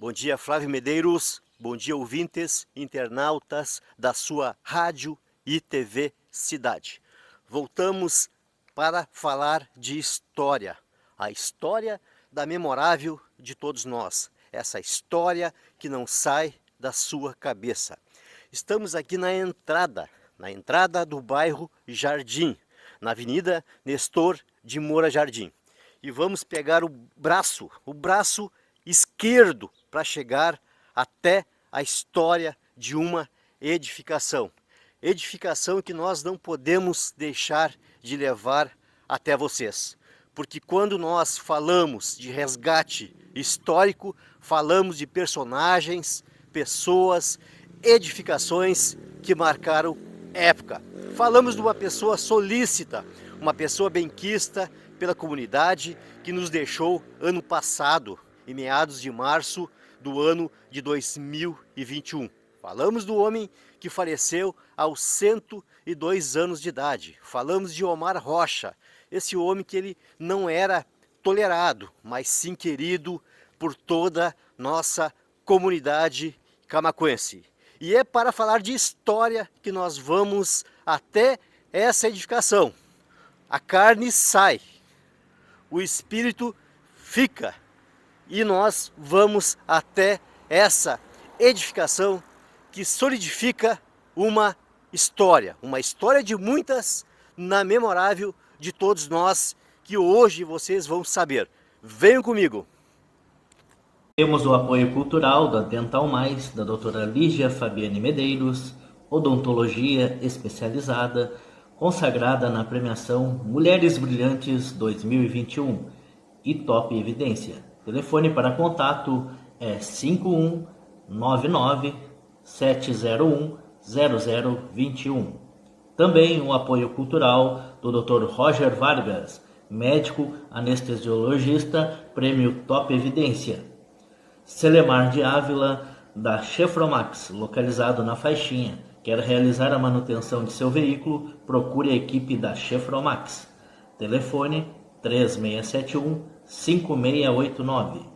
Bom dia, Flávio Medeiros. Bom dia, ouvintes, internautas da sua rádio e TV Cidade. Voltamos para falar de história. A história da memorável de todos nós. Essa história que não sai da sua cabeça. Estamos aqui na entrada do bairro Jardim, na Avenida Nestor de Moura Jardim. E vamos pegar o braço esquerdo para chegar até a história de uma edificação. Edificação que nós não podemos deixar de levar até vocês. Porque quando nós falamos de resgate histórico, falamos de personagens, pessoas, edificações que marcaram época. Falamos de uma pessoa solícita, uma pessoa benquista pela comunidade que nos deixou ano passado, em meados de março do ano de 2021. Falamos do homem que faleceu aos 102 anos de idade. Falamos de Omar Rocha, esse homem que ele não era tolerado, mas sim querido por toda nossa comunidade camaquense. E é para falar de história que nós vamos até essa edificação. A carne sai, o espírito fica. E nós vamos até essa edificação que solidifica uma história de muitas na memorável de todos nós, que hoje vocês vão saber. Venham comigo! Temos o apoio cultural da Dental Mais, da doutora Lígia Fabiane Medeiros, odontologia especializada, consagrada na premiação Mulheres Brilhantes 2021 e Top Evidência. Telefone para contato é 51-701-0021. Também o apoio cultural do Dr. Roger Vargas, médico anestesiologista, prêmio Top Evidência. Celemar de Ávila, da Chefromax, localizado na Faixinha. Quer realizar a manutenção de seu veículo? Procure a equipe da Chefromax. Telefone 3671-5689.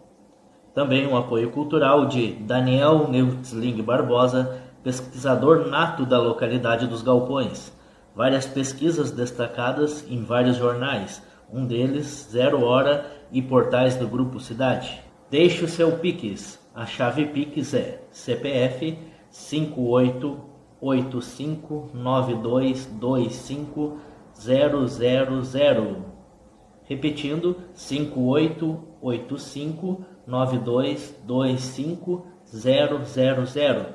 Também um apoio cultural de Daniel Neutzling Barbosa, pesquisador nato da localidade dos Galpões. Várias pesquisas destacadas em vários jornais, um deles Zero Hora e portais do Grupo Cidade. Deixe o seu Pix. A chave Pix é CPF 5885922500. Repetindo, 5885922500,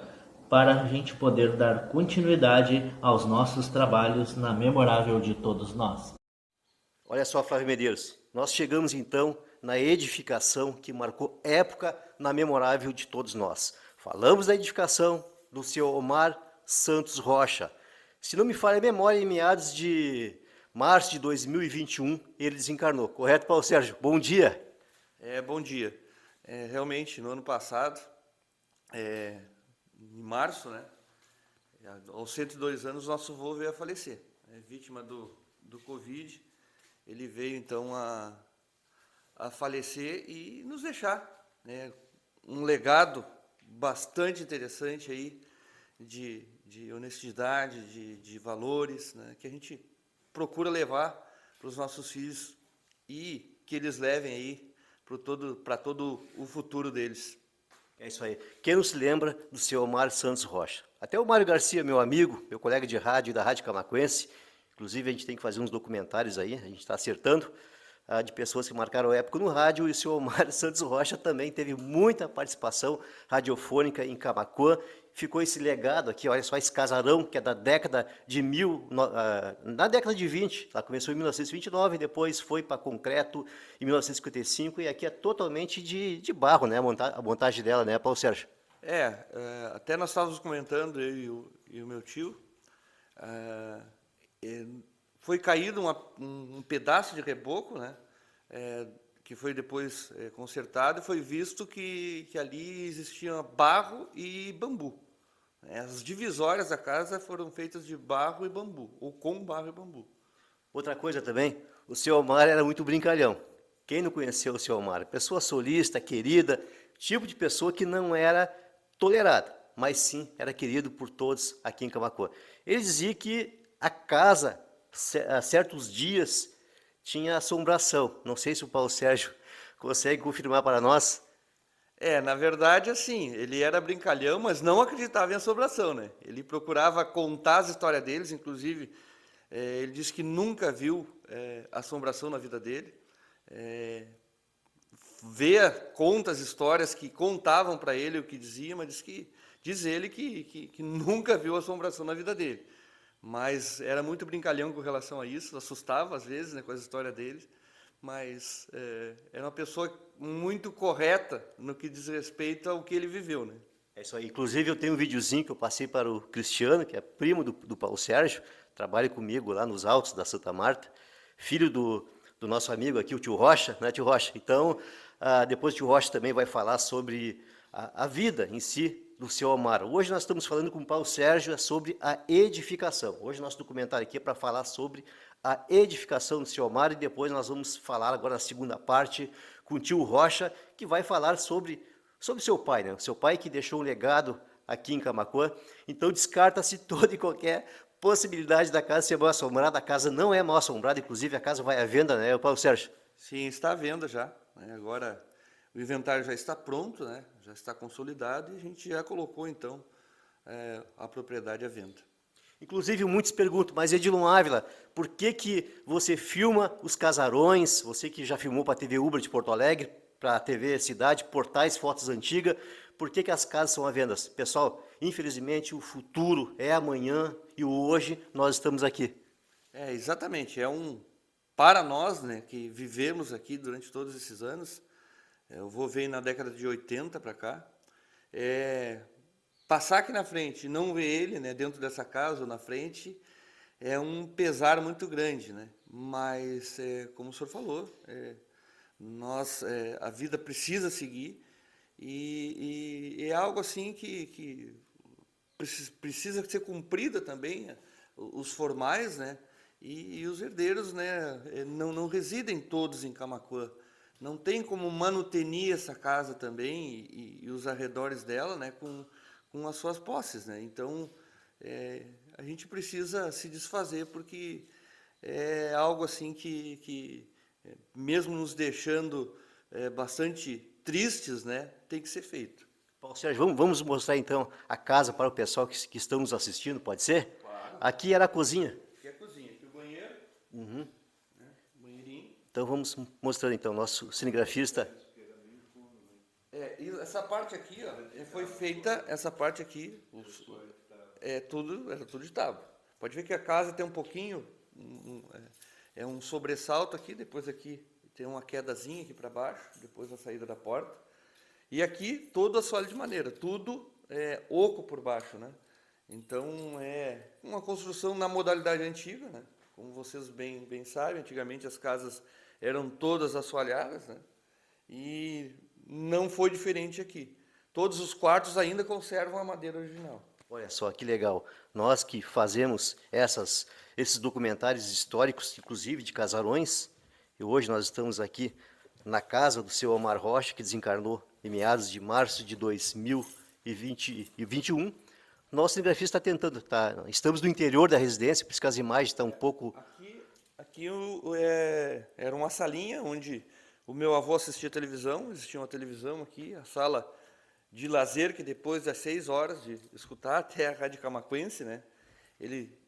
para a gente poder dar continuidade aos nossos trabalhos na memorável de todos nós. Olha só, Flávio Medeiros, nós chegamos então na edificação que marcou época na memorável de todos nós. Falamos da edificação do senhor Omar Santos Rocha. Se não me falha a memória, em meados de março de 2021, ele desencarnou. Correto, Paulo Sérgio? Bom dia. Bom dia. Realmente, no ano passado, em março, né, aos 102 anos, nosso avô veio a falecer. Vítima do Covid, ele veio, então, a falecer e nos deixar, né, um legado bastante interessante aí de honestidade, de valores, né, que a gente procura levar para os nossos filhos e que eles levem aí para todo o futuro deles. É isso aí. Quem não se lembra do seu Omar Santos Rocha? Até o Mário Garcia, meu amigo, meu colega de rádio da Rádio Camaquense, inclusive a gente tem que fazer uns documentários aí, a gente está acertando, de pessoas que marcaram época no rádio, e o senhor Omar Santos Rocha também teve muita participação radiofônica em Camaquã. Ficou esse legado aqui, olha só, esse casarão que é da década de na década de 20, ela começou em 1929, depois foi para concreto em 1955, e aqui é totalmente de barro, né, a montagem dela, né, Paulo Sérgio? Até nós estávamos comentando, eu e o meu tio, foi caído um pedaço de reboco, né, que foi depois consertado, e foi visto que ali existia barro e bambu. As divisórias da casa foram feitas de barro e bambu, ou com barro e bambu. Outra coisa também, o seu Omar era muito brincalhão. Quem não conheceu o seu Omar? Pessoa solista, querida, tipo de pessoa que não era tolerada, mas sim era querido por todos aqui em Camaquã. Ele dizia que a casa, a certos dias, tinha assombração. Não sei se o Paulo Sérgio consegue confirmar para nós. Na verdade, assim, ele era brincalhão, mas não acreditava em assombração, né? Ele procurava contar as histórias deles, inclusive, ele disse que nunca viu assombração na vida dele. Conta as histórias que contavam para ele o que dizia, mas diz ele que nunca viu assombração na vida dele. Mas era muito brincalhão com relação a isso, assustava às vezes, né, com as histórias dele, mas era uma pessoa muito correta no que diz respeito ao que ele viveu, né? É isso aí. Inclusive, eu tenho um videozinho que eu passei para o Cristiano, que é primo do Paulo Sérgio, trabalha comigo lá nos Altos da Santa Marta, filho do nosso amigo aqui, o tio Rocha, né, tio Rocha? Então, depois o tio Rocha também vai falar sobre a vida em si do seu Omar. Hoje nós estamos falando com o Paulo Sérgio sobre a edificação. Hoje nosso documentário aqui é para falar sobre a edificação do seu Omar e depois nós vamos falar agora na segunda parte com o tio Rocha, que vai falar sobre seu pai, né? Seu pai que deixou um legado aqui em Camaquã. Então descarta-se toda e qualquer possibilidade da casa ser mal assombrada. A casa não é mal assombrada, inclusive a casa vai à venda, né, Paulo Sérgio? Sim, está à venda já, né? Agora o inventário já está pronto, né? Já está consolidado e a gente já colocou, então, a propriedade à venda. Inclusive, muitos perguntam, mas Edilon Ávila, por que você filma os casarões, você que já filmou para a TV Ubra de Porto Alegre, para a TV Cidade, portais, fotos antigas, por que as casas são à venda? Pessoal, infelizmente, o futuro é amanhã e o hoje nós estamos aqui. Exatamente, para nós, né, que vivemos aqui durante todos esses anos, eu vou ver na década de 80 para cá, passar aqui na frente e não ver ele, né, dentro dessa casa ou na frente, é um pesar muito grande, né? Mas, como o senhor falou, a vida precisa seguir e é algo assim que precisa ser cumprida também, os formais, né? E os herdeiros, né, não residem todos em Camaquã. Não tem como manutenir essa casa também e os arredores dela, né, com as suas posses, né? Então, a gente precisa se desfazer porque é algo assim que mesmo nos deixando bastante tristes, né, tem que ser feito. Paulo Sérgio, vamos mostrar então a casa para o pessoal que estão nos assistindo, pode ser? Claro. Aqui era a cozinha. Aqui é a cozinha, aqui o banheiro. Uhum. Né, banheirinho. Então vamos mostrando então, nosso cinegrafista. E essa parte aqui, ó, foi feita, essa parte aqui, era tudo de tábua. Pode ver que a casa tem um pouquinho, um sobressalto aqui, depois aqui tem uma quedazinha aqui para baixo, depois a saída da porta. E aqui todo assoalho de madeira, tudo oco por baixo, né? Então é uma construção na modalidade antiga, né? Como vocês bem sabem, antigamente as casas eram todas assoalhadas, né? E não foi diferente aqui. Todos os quartos ainda conservam a madeira original. Olha só que legal. Nós que fazemos esses documentários históricos, inclusive de casarões, e hoje nós estamos aqui na casa do seu Omar Rocha, que desencarnou em meados de março de 2021. Nosso cinegrafista está tentando, estamos no interior da residência, por isso que as imagens estão um pouco... Aqui era uma salinha onde o meu avô assistia televisão, existia uma televisão aqui, a sala de lazer, que depois das 6 horas de escutar até a Rádio Camaquense, né, ele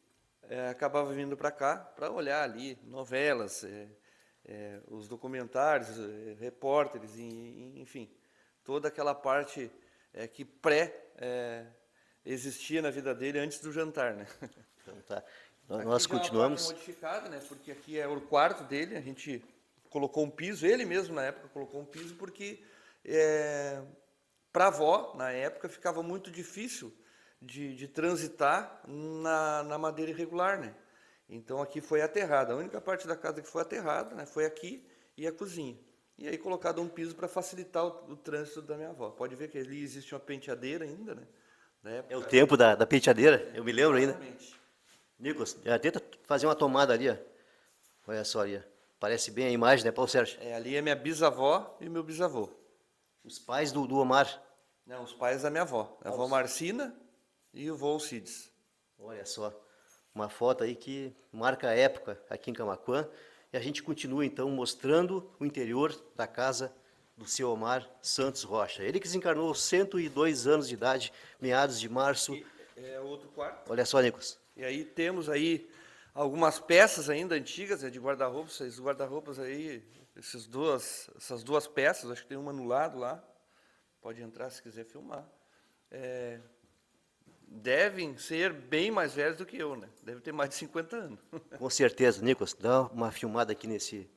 acabava vindo para cá para olhar ali novelas, os documentários, repórteres, enfim, toda aquela parte que existia na vida dele antes do jantar, né? Então, tá. Nós continuamos. Aqui já é uma parte modificada, né? Porque aqui é o quarto dele, a gente colocou um piso, ele mesmo na época colocou um piso porque para a avó, na época, ficava muito difícil de transitar na madeira irregular, né? Então aqui foi aterrada, a única parte da casa que foi aterrada, né, foi aqui e a cozinha. E aí colocado um piso para facilitar o trânsito da minha avó. Pode ver que ali existe uma penteadeira ainda, né? Na época, É o tempo da penteadeira, eu me lembro ainda. exatamente. Nicolas, tenta fazer uma tomada ali, ó. Olha só ali, ó. Parece bem a imagem, né, Paulo Sérgio? Ali é minha bisavó e meu bisavô. Os pais do Omar. Não, os pais da minha avó. A avó Marcina e o vô Alcides. Olha só, uma foto aí que marca a época aqui em Camaquã. E a gente continua então mostrando o interior da casa do seu Omar Santos Rocha. Ele que desencarnou aos 102 anos de idade, meados de março. É outro quarto. Olha só, Nicolas. E aí temos aí algumas peças ainda antigas, de guarda-roupas. Esses guarda-roupas aí, essas duas peças, acho que tem uma no lado lá. Pode entrar se quiser filmar. Devem ser bem mais velhos do que eu, né? Deve ter mais de 50 anos. Com certeza, Nicolas, dá uma filmada aqui nesse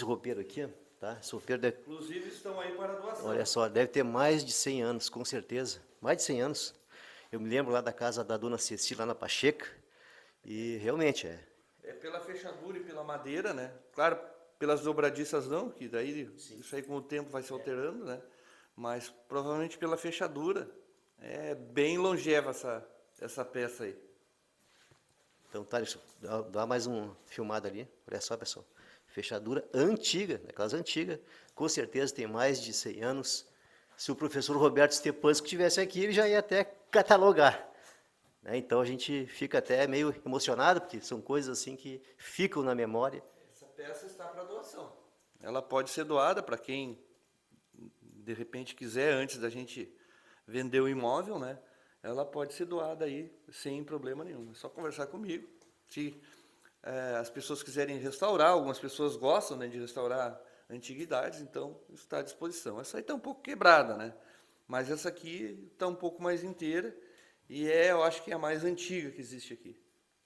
roupeiro aqui, tá? Esse roupeiro deve, Inclusive estão aí para doação. olha só, deve ter mais de 100 anos, com certeza. Mais de 100 anos. Eu me lembro lá da casa da dona Cecília, lá na Pacheca, e realmente É pela fechadura e pela madeira, né? Claro, pelas dobradiças não, que daí isso aí com o tempo vai se alterando, né? Mas provavelmente pela fechadura. É bem longeva essa peça aí. Então, tá, dá mais uma filmada ali. Olha só, pessoal. Fechadura antiga, aquelas antigas. Com certeza tem mais de 100 anos. Se o professor Roberto Stepanski estivesse aqui, ele já ia até catalogar. Né? Então, a gente fica até meio emocionado, porque são coisas assim que ficam na memória. Essa peça está para doação. Ela pode ser doada para quem, de repente, quiser, antes da gente vender o imóvel, né? Ela pode ser doada aí sem problema nenhum. É só conversar comigo. Se as pessoas quiserem restaurar, algumas pessoas gostam, né, de restaurar antiguidades, então isso está à disposição. Essa aí está um pouco quebrada, né? Mas essa aqui está um pouco mais inteira e eu acho que é a mais antiga que existe aqui.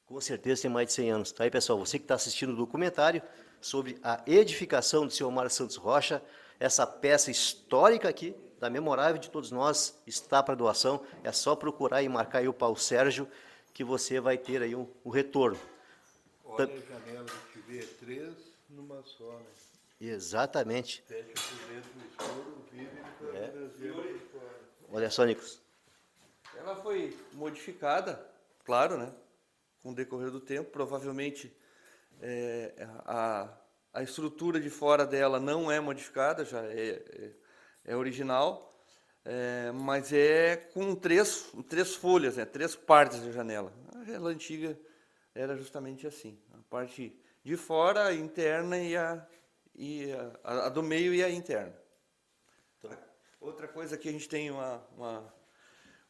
Com certeza tem mais de 100 anos. Tá aí, pessoal, você que está assistindo o documentário sobre a edificação do seu Omar Santos Rocha, essa peça histórica aqui, da memorável de todos nós, está para doação. É só procurar e marcar aí o Paulo Sérgio, que você vai ter aí um retorno. Olha a janela que vê 3 numa só, né? Exatamente. Fecha por dentro o escuro, vive para trazer por fora. Olha só, Nicolas. Ela foi modificada, claro, né? Com o decorrer do tempo, provavelmente a estrutura de fora dela não é modificada, já é original, mas é com três folhas, né? 3 partes da janela. A janela antiga era justamente assim, a parte de fora, a interna e a do meio e a interna. Outra coisa que a gente tem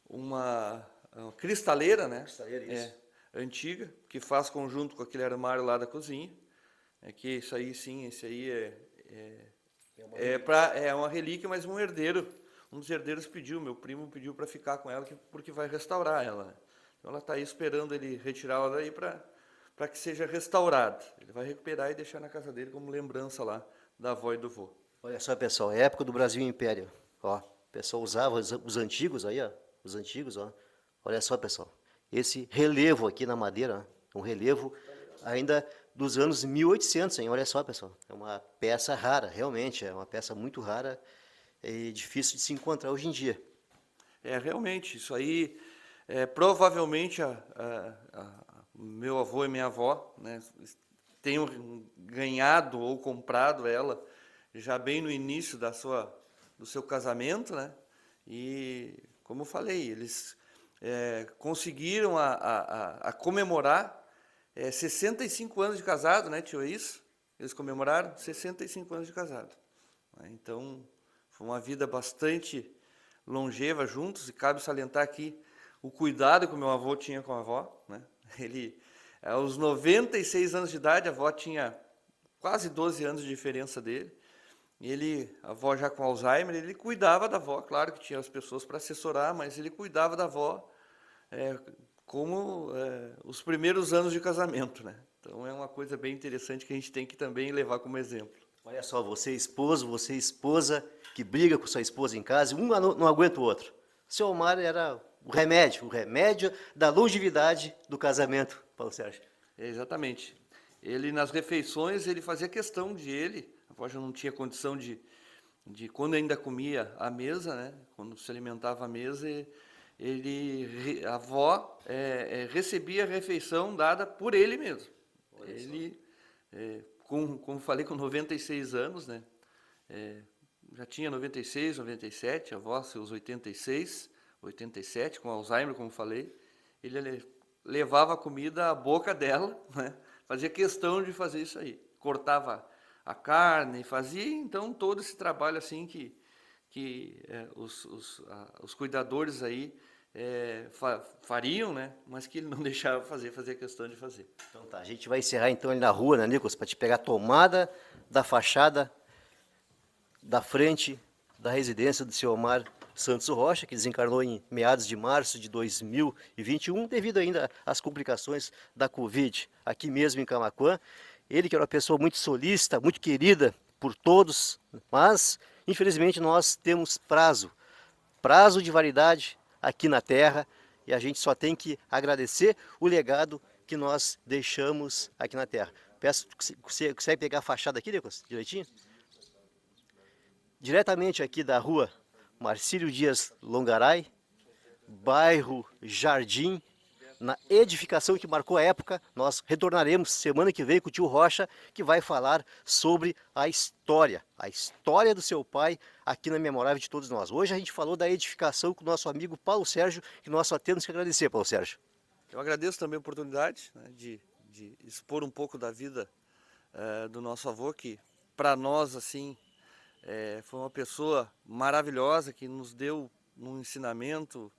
uma cristaleira, né? Cristaleira, isso. Antiga, que faz conjunto com aquele armário lá da cozinha. Que isso aí sim, esse aí é uma relíquia, mas um dos herdeiros pediu, meu primo pediu para ficar com ela, porque vai restaurar ela, né? Então ela está aí esperando ele retirar ela daí para que seja restaurada. Ele vai recuperar e deixar na casa dele como lembrança lá da avó e do vô. Olha só, pessoal, é a época do Brasil Império. Ó, o pessoal usava os antigos aí, ó. Os antigos, ó. Olha só, pessoal. Esse relevo aqui na madeira, ó, um relevo ainda dos anos 1800, hein? Olha só, pessoal. É uma peça rara, realmente. É uma peça muito rara e difícil de se encontrar hoje em dia. Realmente, isso aí, provavelmente meu avô e minha avó, né, tenham ganhado ou comprado ela já bem no início do seu casamento, né? E, como eu falei, eles conseguiram a comemorar 65 anos de casado, né, tio? É isso? Eles comemoraram 65 anos de casado. Então, foi uma vida bastante longeva juntos, e cabe salientar aqui o cuidado que o meu avô tinha com a avó, né? Ele, aos 96 anos de idade, a avó tinha quase 12 anos de diferença dele. A avó já com Alzheimer, ele cuidava da avó, claro que tinha as pessoas para assessorar, mas ele cuidava da avó como os primeiros anos de casamento, né? Então é uma coisa bem interessante que a gente tem que também levar como exemplo. Olha só, você esposa, que briga com sua esposa em casa, um não aguenta o outro. Seu Omar era o remédio da longevidade do casamento, Paulo Sérgio. Exatamente. Ele, nas refeições, ele fazia questão a avó já não tinha condição de quando ainda comia à mesa, né? Quando se alimentava à mesa, a avó recebia a refeição dada por ele mesmo. Ele, como falei, com 96 anos, né? já tinha 96, 97, a avó seus 86, 87, com Alzheimer, como falei. Ele levava a comida à boca dela, né? Fazia questão de fazer isso aí. Cortava a carne, fazia então todo esse trabalho assim que os cuidadores aí fariam, né? Mas que ele não deixava fazer, fazia questão de fazer. Então tá, a gente vai encerrar então ali na rua, né, Nicolas, para te pegar a tomada da fachada da frente da residência do seu Omar Santos Rocha, que desencarnou em meados de março de 2021, devido ainda às complicações da Covid, aqui mesmo em Camaquã. Ele que era uma pessoa muito solícita, muito querida por todos, mas infelizmente nós temos prazo de validade aqui na Terra, e a gente só tem que agradecer o legado que nós deixamos aqui na Terra. Peço que você consegue pegar a fachada aqui, Nicolas, direitinho? Diretamente aqui da rua Marcílio Dias Longaray, bairro Jardim, na edificação que marcou a época. Nós retornaremos semana que vem com o tio Rocha, que vai falar sobre a história do seu pai aqui na Memorável de todos nós. Hoje a gente falou da edificação com o nosso amigo Paulo Sérgio, que nós só temos que agradecer, Paulo Sérgio. Eu agradeço também a oportunidade, né, de expor um pouco da vida do nosso avô, que para nós assim foi uma pessoa maravilhosa, que nos deu um ensinamento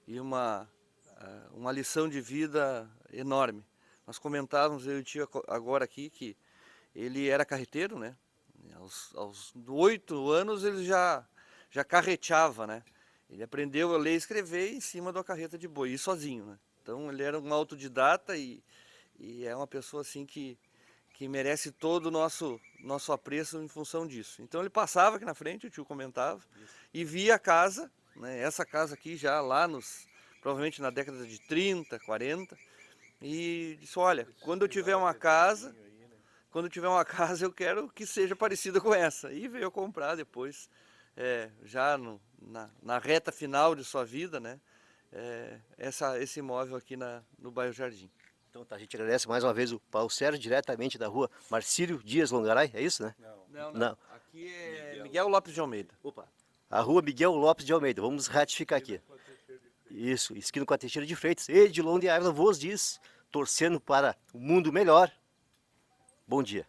e uma lição de vida enorme. Nós comentávamos, eu e o tio agora aqui, que ele era carreteiro, né? Aos 8 anos ele já carreteava, né? Ele aprendeu a ler e escrever em cima da carreta de boi, e sozinho, né? Então ele era um autodidata e é uma pessoa assim que merece todo o nosso apreço em função disso. Então ele passava aqui na frente, o tio comentava, e via a casa, né? Essa casa aqui já lá provavelmente na década de 30, 40, e disse, olha, quando eu tiver uma casa eu quero que seja parecida com essa. E veio comprar depois, já na reta final de sua vida, né, esse imóvel aqui no bairro Jardim. Então tá, a gente agradece mais uma vez o Paulo Sérgio, diretamente da rua Marcílio Dias Longaray, é isso, né? Não. Aqui é Miguel Lopes de Almeida. Opa, a rua Miguel Lopes de Almeida, vamos ratificar aqui. Isso, esquina com a Teixeira de Freitas. Edilon de Ávila vos diz, torcendo para o mundo melhor. Bom dia.